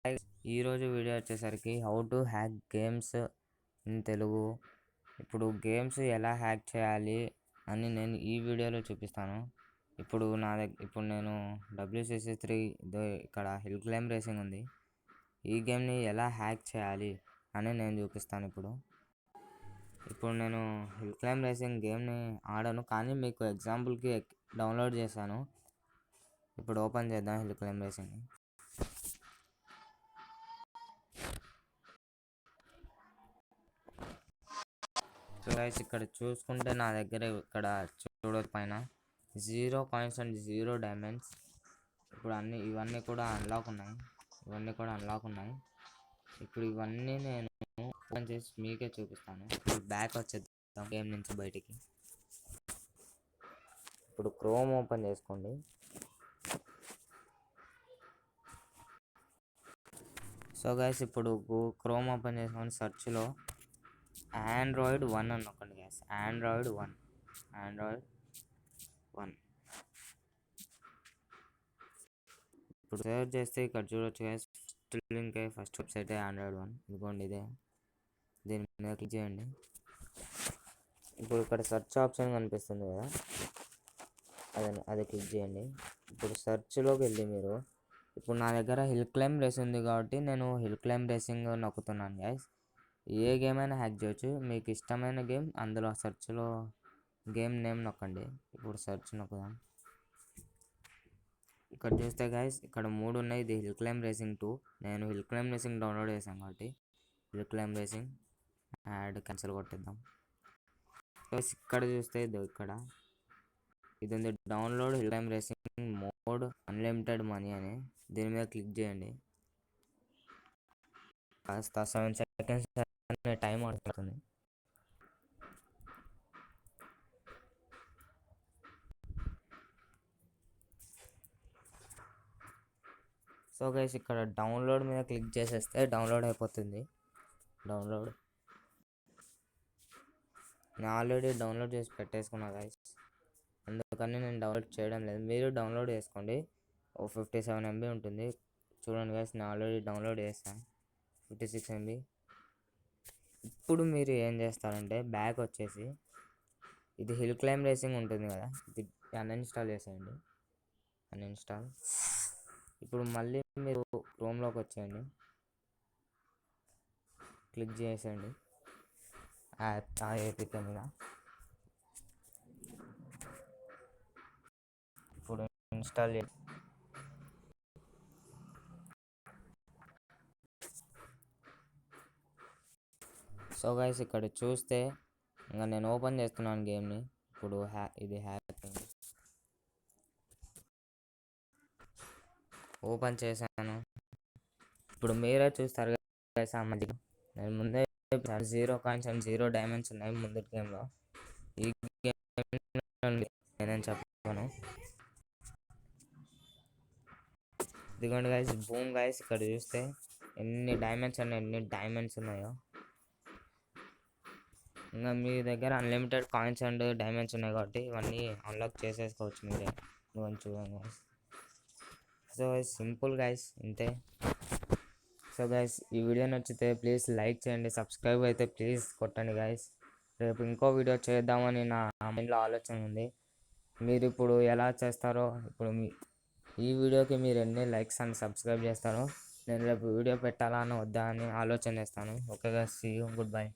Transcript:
ఈరోజు వీడియో వచ్చేసరికి how to hack games in Telugu. ఇప్పుడు గేమ్స్ ఎలా హ్యాక్ చేయాలి అని నేను ఈ వీడియోలో చూపిస్తాను. ఇప్పుడు నేను WCC3 ఇక్కడ హిల్ క్లైంబ్ రేసింగ్ ఉంది. ఈ గేమ్ని ఎలా హ్యాక్ చేయాలి అని నేను చూపిస్తాను. ఇప్పుడు నేను హిల్ క్లైంబ్ రేసింగ్ గేమ్ని ఆడను, కానీ మీకు ఎగ్జాంపుల్కి డౌన్లోడ్ చేశాను. ఇప్పుడు ఓపెన్ చేద్దాం హిల్ క్లైంబ్ రేసింగ్ని. సో గైస్, ఇక్కడ చూసుకుంటే నా దగ్గర ఇక్కడ చూడొచ్చు పైన 0 కాయిన్స్ అండ్ 0 డైమండ్స్. ఇప్పుడు ఇవన్నీ కూడా అన్లాక్ ఉన్నాయి. ఇప్పుడు ఇవన్నీ నేను ఓపెన్ చేసి మీకే చూపిస్తాను. ఇప్పుడు బ్యాక్ వచ్చేద్దాం గేమ్ నుంచి బయటికి. ఇప్పుడు క్రోమ్ ఓపెన్ చేసుకోండి. సో గైస్, ఇప్పుడు క్రోమ్ ఓపెన్ చేసుకొని సెర్చ్లో Android 1 అని నొక్కండి గైస్. Android 1. ఇప్పుడు సెర్చ్ చేస్తే ఇక్కడ చూడొచ్చు గైస్, ఫస్ట్ వెబ్సైట్ Android 1. ఇదిగోండి, దీని మీద క్లిక్ చేయండి. ఇప్పుడు ఇక్కడ సెర్చ్ ఆప్షన్ కనిపిస్తుంది కదా, అది క్లిక్ చేయండి. ఇప్పుడు సెర్చ్లోకి వెళ్ళి మీరు ఇప్పుడు నా దగ్గర హిల్ క్లైంబ్ రేసింగ్ ఉంది కాబట్టి నేను హిల్ క్లైంబ్ రేసింగ్ నొక్కుతున్నాను గైస్. ఏ గేమ్ అయినా హ్యాక్ చేయొచ్చు. మీకు ఇష్టమైన గేమ్ అందులో సెర్చ్లో గేమ్ నేమ్ నొక్కండి. ఇప్పుడు సెర్చ్ నొక్కుదాం. ఇక్కడ చూస్తే గైస్, ఇక్కడ 3 ఉన్నాయి. ఇది హిల్ క్లైంబ్ రేసింగ్ 2. నేను హిల్ క్లైంబ్ రేసింగ్ డౌన్లోడ్ చేశాను కాబట్టి hill climb racing ad cancel కొట్టేద్దాం. గైస్, ఇక్కడ చూస్తే ఇది ఉంది, download hill climb racing mod unlimited money అని. దీని మీద క్లిక్ చేయండి. కాస్త 7 సెకండ్స్ టైం అవుతుంది. సో గైస్, ఇక్కడ డౌన్లోడ్ మీద క్లిక్ చేసేస్తే డౌన్లోడ్ అయిపోతుంది. నేను ఆల్రెడీ డౌన్లోడ్ చేసి పెట్టేసుకున్నా గైస్, అందుకని నేను డౌన్లోడ్ చేయడం లేదు. మీరు డౌన్లోడ్ చేసుకోండి. 57 MB ఉంటుంది. చూడండి గైస్, నేను ఆల్రెడీ డౌన్లోడ్ చేశాను 56 MB. ఇప్పుడు మీరు ఏం చేస్తారంటే బ్యాక్ వచ్చేసి ఇది హిల్ క్లైంబ్ రేసింగ్ ఉంటుంది కదా, ఇది అన్ఇన్స్టాల్ చేసేయండి. ఇప్పుడు మళ్ళీ మీరు క్రోమ్లోకి వచ్చేయండి, క్లిక్ చేసేయండి ఏపీకే మీద. ఇప్పుడు ఇన్స్టాల్ చేయండి. సో గైస్, ఇక్కడ చూస్తే ఇంకా నేను ఓపెన్ చేస్తున్నాను గేమ్ని. ఇప్పుడు ఇది హ్యాక్ ఓపెన్ చేశాను. ఇప్పుడు మీరే చూస్తారు గైస్, నేను ముందే 0 కాయిన్స్ అండ్ 0 డైమండ్స్ ఉన్నాయి ముందు గేమ్లో. ఈ గేమ్ నేనేం చెప్పాను. ఇదిగోండి గైస్, బూమ్ గైస్, ఇక్కడ చూస్తే ఎన్ని డైమండ్స్ ఉన్నాయో. ఇంకా మీ దగ్గర అన్లిమిటెడ్ కాయిన్స్ అండ్ డైమండ్స్ ఉన్నాయి కాబట్టి ఇవన్నీ అన్లాక్ చేసేసుకోవచ్చు మీరే. ఇవన్నీ చూడండి గైస్. సో సింపుల్ గైస్, ఇంతే. సో గైస్, ఈ వీడియో నచ్చితే ప్లీజ్ లైక్ చేయండి, సబ్స్క్రైబ్ అయితే ప్లీజ్ కొట్టండి గైస్. రేపు ఇంకో వీడియో చేద్దామని నా మైండ్లో ఆలోచన ఉంది. మీరు ఇప్పుడు ఎలా చేస్తారో, ఇప్పుడు ఈ వీడియోకి మీరు ఎన్ని లైక్స్ అండ్ సబ్స్క్రైబ్ చేస్తారో నేను రేపు వీడియో పెట్టాలా అని వద్దా అని ఆలోచన చేస్తాను. Okay guys, see you, good by.